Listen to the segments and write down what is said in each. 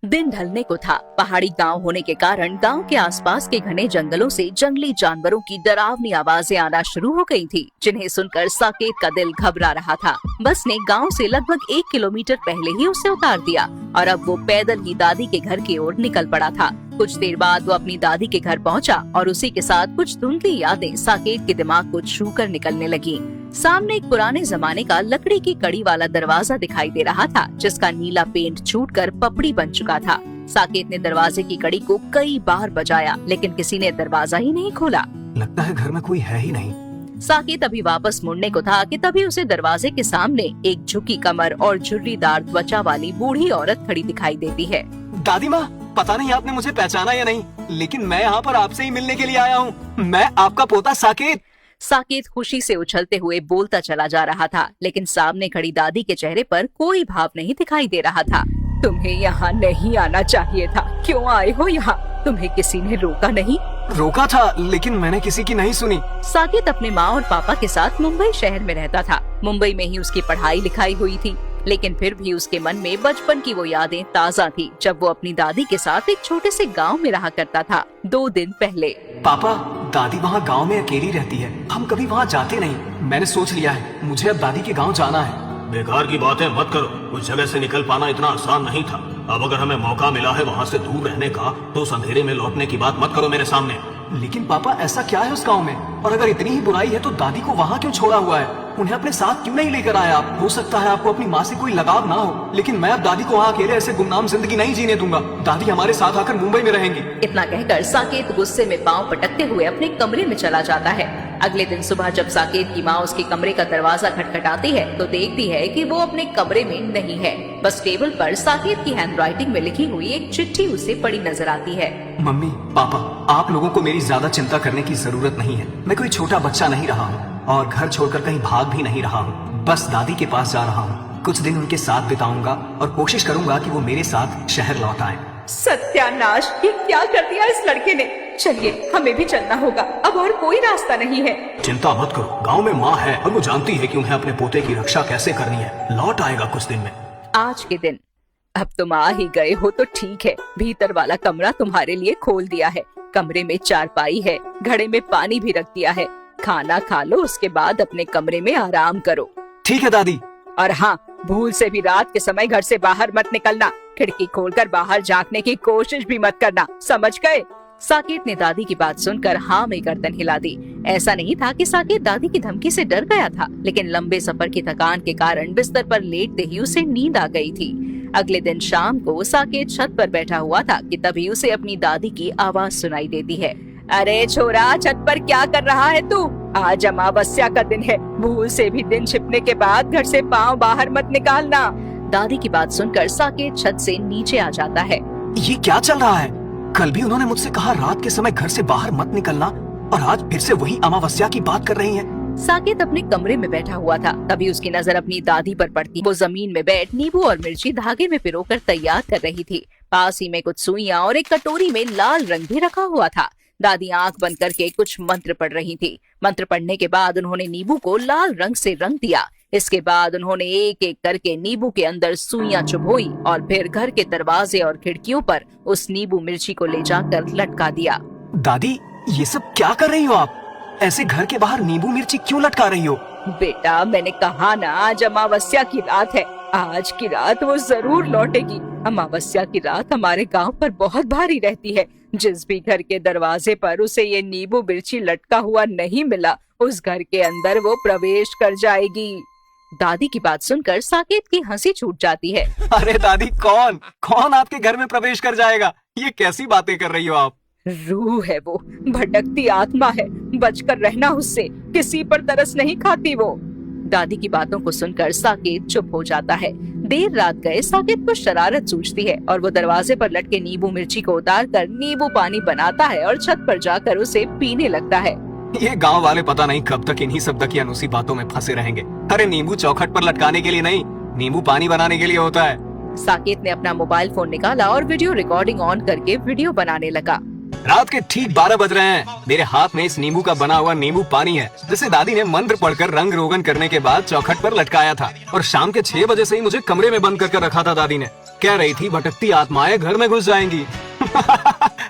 दिन ढलने को था। पहाड़ी गांव होने के कारण गांव के आसपास के घने जंगलों से जंगली जानवरों की डरावनी आवाजें आना शुरू हो गई थी, जिन्हें सुनकर साकेत का दिल घबरा रहा था। बस ने गांव से लगभग 1 किलोमीटर पहले ही उसे उतार दिया और अब वो पैदल ही दादी के घर की ओर निकल पड़ा था। कुछ देर बाद वो अपनी दादी के घर पहुंचा और उसी के साथ कुछ धुंधली यादें साकेत के दिमाग को छू कर निकलने लगी। सामने एक पुराने जमाने का लकड़ी की कड़ी वाला दरवाजा दिखाई दे रहा था, जिसका नीला पेंट छूटकर पपड़ी बन चुका था। साकेत ने दरवाजे की कड़ी को कई बार बजाया, लेकिन किसी ने दरवाजा ही नहीं खोला। लगता है घर में कोई है ही नहीं। साकेत अभी वापस मुड़ने को था कि तभी उसे दरवाजे के सामने एक झुकी कमर और झुर्रीदार त्वचा वाली बूढ़ी औरत खड़ी दिखाई देती है। दादी माँ, पता नहीं आपने मुझे पहचाना या नहीं, लेकिन मैं यहाँ पर आपसे ही मिलने के लिए आया हूँ। मैं आपका पोता साकेत। साकेत खुशी से उछलते हुए बोलता चला जा रहा था, लेकिन सामने खड़ी दादी के चेहरे पर कोई भाव नहीं दिखाई दे रहा था। तुम्हें यहाँ नहीं आना चाहिए था। क्यों आए हो यहाँ? तुम्हें किसी ने रोका नहीं? रोका था, लेकिन मैंने किसी की नहीं सुनी। साकेत अपने माँ और पापा के साथ मुंबई शहर में रहता था। मुंबई में ही उसकी पढ़ाई लिखाई हुई थी, लेकिन फिर भी उसके मन में बचपन की वो यादें ताज़ा थी, जब वो अपनी दादी के साथ एक छोटे से गांव में रहा करता था। 2 दिन पहले। पापा, दादी वहाँ गांव में अकेली रहती है, हम कभी वहाँ जाते नहीं। मैंने सोच लिया है, मुझे अब दादी के गांव जाना है। बेकार की बातें मत करो। उस जगह से निकल पाना इतना आसान नहीं था। अब अगर हमें मौका मिला है वहाँ से दूर रहने का, तो उस अंधेरे में लौटने की बात मत करो मेरे सामने। लेकिन पापा, ऐसा क्या है उस गांव में? और अगर इतनी ही बुराई है तो दादी को वहाँ क्यों छोड़ा हुआ है? उन्हें अपने साथ क्यों नहीं लेकर आया आप? हो सकता है आपको अपनी माँ से कोई लगाव ना हो, लेकिन मैं अब दादी को वहाँ अकेले ऐसे गुमनाम जिंदगी नहीं जीने दूंगा। दादी हमारे साथ आकर मुंबई में रहेंगी। इतना कहकर साकेत गुस्से में पांव पटकते हुए अपने कमरे में चला जाता है। अगले दिन सुबह जब साकेत की माँ उसके कमरे का दरवाजा खटखटाती है, तो देखती है कि वो अपने कमरे में नहीं है। बस टेबल पर साकेत की हैंडराइटिंग में लिखी हुई एक चिट्ठी उसे पड़ी नजर आती है। मम्मी, पापा, आप लोगों को मेरी ज्यादा चिंता करने की जरूरत नहीं है। मैं कोई छोटा बच्चा नहीं रहा हूँ और घर छोड़कर कहीं भाग भी नहीं रहा हूँ। बस दादी के पास जा रहा हूँ। कुछ दिन उनके साथ बिताऊंगा और कोशिश करूंगा कि वो मेरे साथ शहर लौट आए। सत्यानाश, ये क्या कर दिया इस लड़के ने? चलिए, हमें भी चलना होगा, अब और कोई रास्ता नहीं है। चिंता मत करो, गाँव में माँ है और वो जानती है कि उन्हें अपने पोते की रक्षा कैसे करनी है। लौट आएगा कुछ दिन में। आज के दिन। अब तुम आ ही गए हो तो ठीक है। भीतर वाला कमरा तुम्हारे लिए खोल दिया है। कमरे में चारपाई है, घड़े में पानी भी रख दिया है। खाना खा लो, उसके बाद अपने कमरे में आराम करो। ठीक है दादी। और हाँ, भूल से भी रात के समय घर से बाहर मत निकलना। खिड़की खोलकर बाहर झांकने की कोशिश भी मत करना, समझ गए? साकेत ने दादी की बात सुनकर हाँ में गर्दन हिला दी। ऐसा नहीं था कि साकेत दादी की धमकी से डर गया था, लेकिन लंबे सफर की थकान के कारण बिस्तर पर लेटते ही उसे नींद आ गई थी। अगले दिन शाम को साकेत छत पर बैठा हुआ था कि तभी उसे अपनी दादी की आवाज सुनाई देती है। अरे छोरा, छत पर क्या कर रहा है तू? आज अमावस्या का दिन है। भूल से भी दिन छिपने के बाद घर से पाँव बाहर मत निकालना। दादी की बात सुनकर साकेत छत से नीचे आ जाता है। ये क्या चल रहा है? कल भी उन्होंने मुझसे कहा रात के समय घर से बाहर मत निकलना, और आज फिर से वही अमावस्या की बात कर रही हैं। साकेत अपने कमरे में बैठा हुआ था, तभी उसकी नजर अपनी दादी पर पड़ती। वो जमीन में बैठ नींबू और मिर्ची धागे में पिरोकर तैयार कर रही थी। पास ही में कुछ सुइयां और एक कटोरी में लाल रंग भी रखा हुआ था। दादी आंख बंद करके कुछ मंत्र पढ़ रही थी। मंत्र पढ़ने के बाद उन्होंने नींबू को लाल रंग से रंग दिया। इसके बाद उन्होंने एक एक करके नींबू के अंदर सुइयां चुभोई और फिर घर के दरवाजे और खिड़कियों पर उस नींबू मिर्ची को ले जाकर लटका दिया। दादी, ये सब क्या कर रही हो आप? ऐसे घर के बाहर नींबू मिर्ची क्यों लटका रही हो? बेटा, मैंने कहा ना, आज अमावस्या की रात है। आज की रात वो जरूर लौटेगी। अमावस्या की रात हमारे गांव पर बहुत भारी रहती है। जिस भी घर के दरवाजे पर उसे ये नींबू मिर्ची लटका हुआ नहीं मिला, उस घर के अंदर वो प्रवेश कर जाएगी। दादी की बात सुनकर साकेत की हंसी छूट जाती है। अरे दादी, कौन आपके घर में प्रवेश कर जाएगा? ये कैसी बातें कर रही हो आप? रूह है वो, भटकती आत्मा है। बचकर रहना उससे, किसी पर तरस नहीं खाती वो। दादी की बातों को सुनकर साकेत चुप हो जाता है। देर रात गए साकेत को शरारत सूझती है और वो दरवाजे पर लटके नींबू मिर्ची को उतारकर नींबू पानी बनाता है और छत पर जाकर उसे पीने लगता है। ये गांव वाले पता नहीं कब तक इन्हीं सब दकियानूसी बातों में फंसे रहेंगे। अरे नींबू चौखट पर लटकाने के लिए नहीं, नींबू पानी बनाने के लिए होता है। साकेत ने अपना मोबाइल फोन निकाला और वीडियो रिकॉर्डिंग ऑन करके वीडियो बनाने लगा। रात के ठीक 12 बज रहे हैं। मेरे हाथ में इस नींबू का बना हुआ नींबू पानी है, जिसे दादी ने मंत्र पढ़कर रंग रोगन करने के बाद चौखट पर लटकाया था। और शाम के 6 बजे से ही मुझे कमरे में बंद करके रखा था दादी ने। कह रही थी भटकती आत्माएं घर में घुस जाएंगी।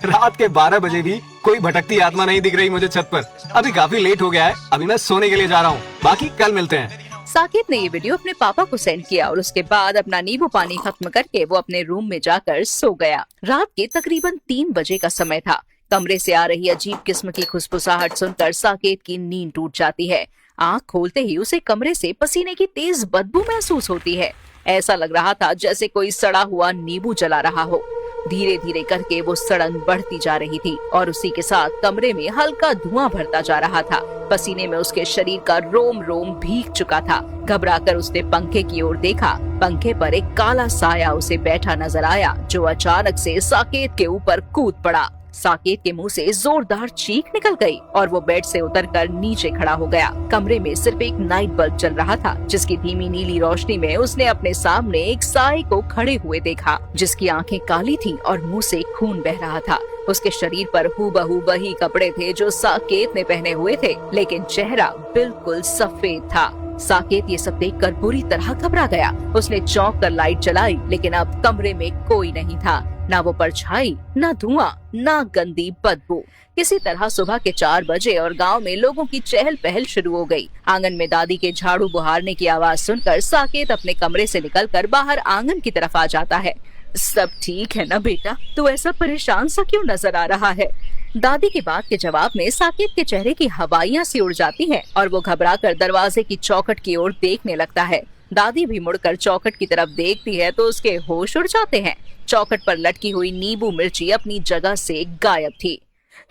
रात के 12 बजे भी कोई भटकती आत्मा नहीं दिख रही मुझे छत पर। अभी काफी लेट हो गया है, अभी मैं सोने के लिए जा रहा हूँ। बाकी कल मिलते हैं। साकेत ने ये वीडियो अपने पापा को सेंड किया और उसके बाद अपना नींबू पानी खत्म करके वो अपने रूम में जाकर सो गया। रात के तकरीबन 3 बजे का समय था। कमरे से आ रही अजीब किस्म की खुशफुसाहट सुनकर साकेत की नींद टूट जाती है। आँख खोलते ही उसे कमरे से पसीने की तेज बदबू महसूस होती है। ऐसा लग रहा था जैसे कोई सड़ा हुआ नींबू जला रहा हो। धीरे धीरे करके वो सड़न बढ़ती जा रही थी और उसी के साथ कमरे में हल्का धुआं भरता जा रहा था। पसीने में उसके शरीर का रोम रोम भीग चुका था। घबराकर उसने पंखे की ओर देखा। पंखे पर एक काला साया उसे बैठा नजर आया, जो अचानक से साकेत के ऊपर कूद पड़ा। साकेत के मुंह से जोरदार चीख निकल गई और वो बेड से उतरकर नीचे खड़ा हो गया। कमरे में सिर्फ एक नाइट बल्ब जल रहा था, जिसकी धीमी नीली रोशनी में उसने अपने सामने एक साए को खड़े हुए देखा, जिसकी आंखें काली थी और मुंह से खून बह रहा था। उसके शरीर पर हूबहू वही कपड़े थे जो साकेत ने पहने हुए थे, लेकिन चेहरा बिल्कुल सफेद था। साकेत ये सब देखकर बुरी तरह घबरा गया। उसने चौंक कर लाइट जलाई, लेकिन अब कमरे में कोई नहीं था। ना वो परछाई, ना धुआं, ना गंदी बदबू। किसी तरह सुबह के 4 बजे और गांव में लोगों की चहल पहल शुरू हो गई। आंगन में दादी के झाड़ू बुहारने की आवाज सुनकर साकेत अपने कमरे से निकलकर बाहर आंगन की तरफ आ जाता है। सब ठीक है ना बेटा? तू ऐसा परेशान सा क्यों नजर आ रहा है? दादी की बात के जवाब में साकेत के चेहरे की हवाइयां सी उड़ जाती हैं और वो घबराकर दरवाजे की चौखट की ओर देखने लगता है। दादी भी मुड़कर चौखट की तरफ देखती है तो उसके होश उड़ जाते हैं। चौखट पर लटकी हुई नींबू मिर्ची अपनी जगह से गायब थी।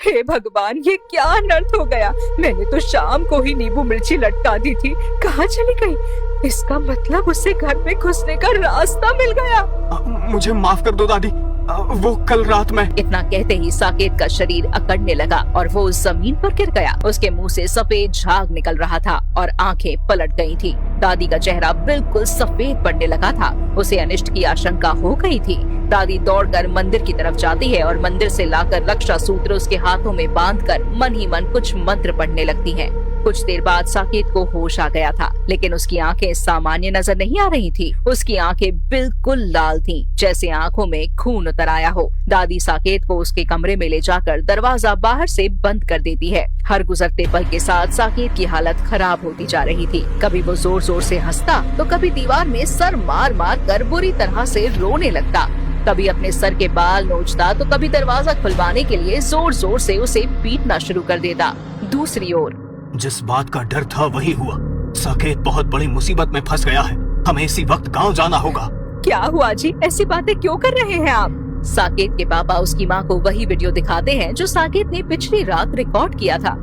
हे भगवान, ये क्या अनर्थ हो गया? मैंने तो शाम को ही नींबू मिर्ची लटका दी थी, कहाँ चली गई? इसका मतलब उसे घर में घुसने का रास्ता मिल गया। मुझे माफ कर दो दादी, वो कल रात में। इतना कहते ही साकेत का शरीर अकड़ने लगा और वो जमीन पर गिर गया। उसके मुंह से सफेद झाग निकल रहा था और आंखें पलट गई थी। दादी का चेहरा बिल्कुल सफेद पड़ने लगा था। उसे अनिष्ट की आशंका हो गई थी। दादी दौड़कर मंदिर की तरफ जाती है और मंदिर से लाकर रक्षा सूत्र उसके हाथों में बांधकर मन ही मन कुछ मंत्र पढ़ने लगती है। कुछ देर बाद साकेत को होश आ गया था, लेकिन उसकी आंखें सामान्य नजर नहीं आ रही थी। उसकी आंखें बिल्कुल लाल थीं, जैसे आंखों में खून उतर आया हो। दादी साकेत को उसके कमरे में ले जाकर दरवाजा बाहर से बंद कर देती है। हर गुजरते पल के साथ साकेत की हालत खराब होती जा रही थी। कभी वो जोर जोर से हंसता तो कभी दीवार में सर मार मार कर बुरी तरह से रोने लगता। कभी अपने सर के बाल नोचता तो कभी दरवाजा खुलवाने के लिए जोर जोर से उसे पीटना शुरू कर देता। दूसरी ओर जिस बात का डर था वही हुआ। साकेत बहुत बड़ी मुसीबत में फंस गया है। हमें इसी वक्त गांव जाना होगा। क्या हुआ जी? ऐसी बातें क्यों कर रहे हैं आप? साकेत के पापा उसकी माँ को वही वीडियो दिखाते हैं जो साकेत ने पिछली रात रिकॉर्ड किया था।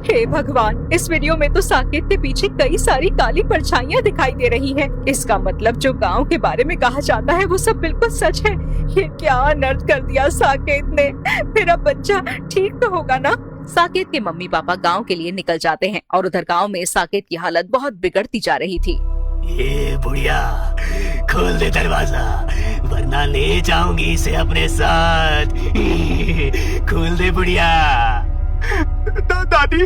हे भगवान, इस वीडियो में तो साकेत के पीछे कई सारी काली परछाइयां दिखाई दे रही हैं। इसका मतलब जो गांव के बारे में कहा जाता है वो सब बिल्कुल सच है। ये क्या अनर्थ कर दिया साकेत ने? मेरा बच्चा ठीक तो होगा ना? साकेत के मम्मी पापा गांव के लिए निकल जाते हैं और उधर गांव में साकेत की हालत बहुत बिगड़ती जा रही थी। ये बुढ़िया, खोल दे दरवाजा, वरना ले जाऊंगी इसे अपने साथ। खोल दे बुढ़िया। दादी,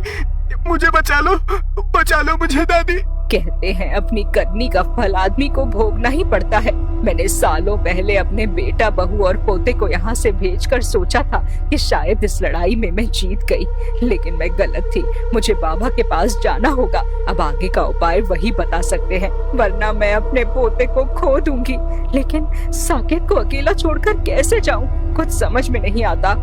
मुझे बचा लो मुझे दादी। कहते हैं अपनी करनी का फल आदमी को भोगना ही पड़ता है। मैंने सालों पहले अपने बेटा, बहू और पोते को यहाँ से भेजकर सोचा था कि शायद इस लड़ाई में मैं जीत गई, लेकिन मैं गलत थी। मुझे बाबा के पास जाना होगा। अब आगे का उपाय वही बता सकते हैं, वरना मैं अपने पोते को खो दूंगी। लेकिन साकेत को अकेला छोड़कर कैसे जाऊं? कुछ समझ में नहीं आता।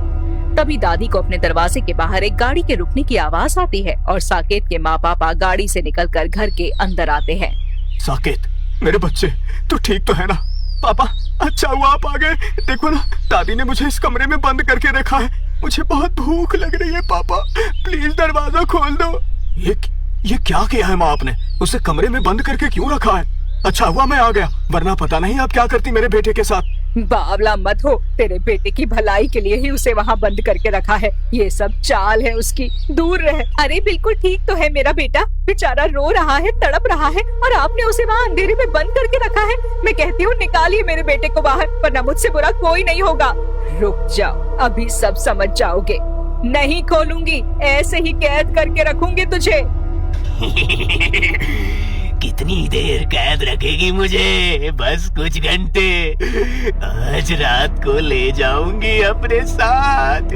तभी दादी को अपने दरवाजे के बाहर एक गाड़ी के रुकने की आवाज आती है और साकेत के माँ पापा गाड़ी से निकलकर घर के अंदर आते हैं। साकेत, मेरे बच्चे, तू ठीक तो है ना? पापा, अच्छा हुआ आप आ गए। देखो ना, दादी ने मुझे इस कमरे में बंद करके रखा है। मुझे बहुत भूख लग रही है। पापा, प्लीज दरवाजा खोल दो। ये क्या किया है माँ आपने? उसे कमरे में बंद करके क्यों रखा है? अच्छा हुआ मैं आ गया, वरना पता नहीं आप क्या करती मेरे बेटे के साथ। बावला मत हो, तेरे बेटे की भलाई के लिए ही उसे वहाँ बंद करके रखा है। ये सब चाल है उसकी, दूर रहे। अरे बिल्कुल ठीक तो है मेरा बेटा, बेचारा रो रहा है, तड़प रहा है और आपने उसे वहाँ अंधेरे में बंद करके रखा है। मैं कहती हूँ निकालिए मेरे बेटे को बाहर, वरना मुझसे बुरा कोई नहीं होगा। रुक जाओ, अभी सब समझ जाओगे। नहीं खोलूंगी, ऐसे ही कैद करके रखूंगी तुझे। कितनी देर कैद रखेगी मुझे? बस कुछ घंटे। आज रात को ले जाऊंगी अपने साथ।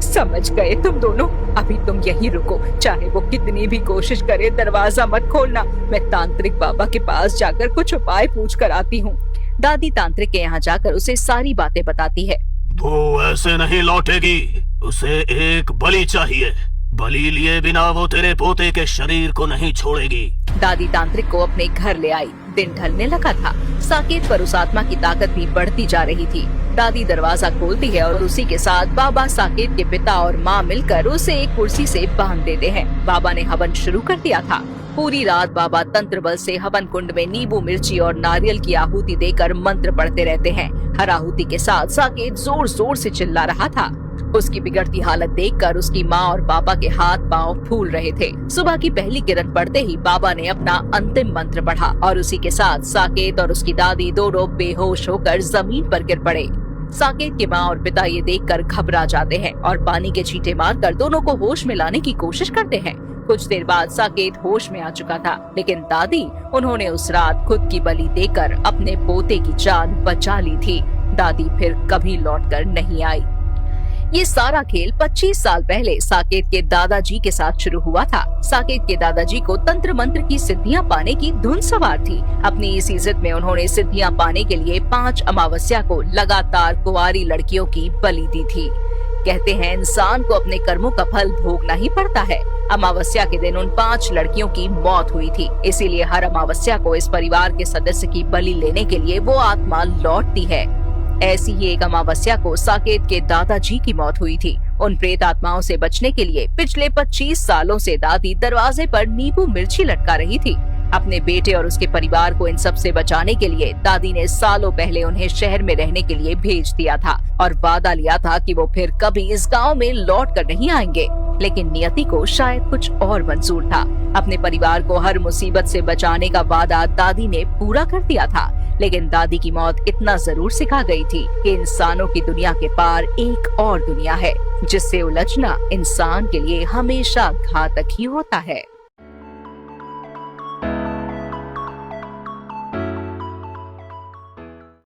समझ गए तुम दोनों, अभी तुम यहीं रुको। चाहे वो कितनी भी कोशिश करे, दरवाजा मत खोलना। मैं तांत्रिक बाबा के पास जाकर कुछ उपाय पूछ कर आती हूँ। दादी तांत्रिक के यहाँ जाकर उसे सारी बातें बताती है। वो ऐसे नहीं लौटेगी, उसे एक बलि चाहिए। बलि लिए बिना वो तेरे पोते के शरीर को नहीं छोड़ेगी। दादी तांत्रिक को अपने घर ले आई। दिन ढलने लगा था। साकेत पर उस आत्मा की ताकत भी बढ़ती जा रही थी। दादी दरवाजा खोलती है और उसी के साथ बाबा साकेत के पिता और माँ मिलकर उसे एक कुर्सी से बांध देते हैं। बाबा ने हवन शुरू कर दिया था। पूरी रात बाबा तंत्र बल से हवन कुंड में नींबू, मिर्ची और नारियल की आहुति देकर मंत्र पढ़ते रहते हैं। हर आहुति के साथ साकेत जोर जोर से चिल्ला रहा था। उसकी बिगड़ती हालत देखकर उसकी माँ और पापा के हाथ पांव फूल रहे थे। सुबह की पहली किरण पड़ते ही बाबा ने अपना अंतिम मंत्र पढ़ा और उसी के साथ साकेत और उसकी दादी दोनों बेहोश होकर जमीन पर गिर पड़े। साकेत के माँ और पिता ये देखकर घबरा जाते हैं और पानी के छींटे मारकर दोनों को होश में लाने की कोशिश करते हैं। कुछ देर बाद साकेत होश में आ चुका था, लेकिन दादी, उन्होंने उस रात खुद की बलि देकर अपने पोते की जान बचा ली थी। दादी फिर कभी लौटकर नहीं आई। ये सारा खेल 25 साल पहले साकेत के दादाजी के साथ शुरू हुआ था। साकेत के दादाजी को तंत्र मंत्र की सिद्धियां पाने की धुन सवार थी। अपनी इसी जिद में उन्होंने सिद्धियां पाने के लिए 5 अमावस्या को लगातार कुंवारी लड़कियों की बलि दी थी। कहते हैं इंसान को अपने कर्मों का फल भोगना ही पड़ता है। अमावस्या के दिन उन 5 लड़कियों की मौत हुई थी। इसीलिए हर अमावस्या को इस परिवार के सदस्य की बलि लेने के लिए वो आत्मा लौटती है। ऐसी ही एक अमावस्या को साकेत के दादाजी की मौत हुई थी। उन प्रेत आत्माओं से बचने के लिए पिछले 25 सालों से दादी दरवाजे पर नींबू मिर्ची लटका रही थी। अपने बेटे और उसके परिवार को इन सब से बचाने के लिए दादी ने सालों पहले उन्हें शहर में रहने के लिए भेज दिया था और वादा लिया था कि वो फिर कभी इस गांव में लौट कर नहीं आएंगे। लेकिन नियति को शायद कुछ और मंजूर था। अपने परिवार को हर मुसीबत से बचाने का वादा दादी ने पूरा कर दिया था, लेकिन दादी की मौत इतना जरूर सिखा गई थी कि इंसानों की दुनिया के पार एक और दुनिया है, जिससे उलझना इंसान के लिए हमेशा घातक ही होता है।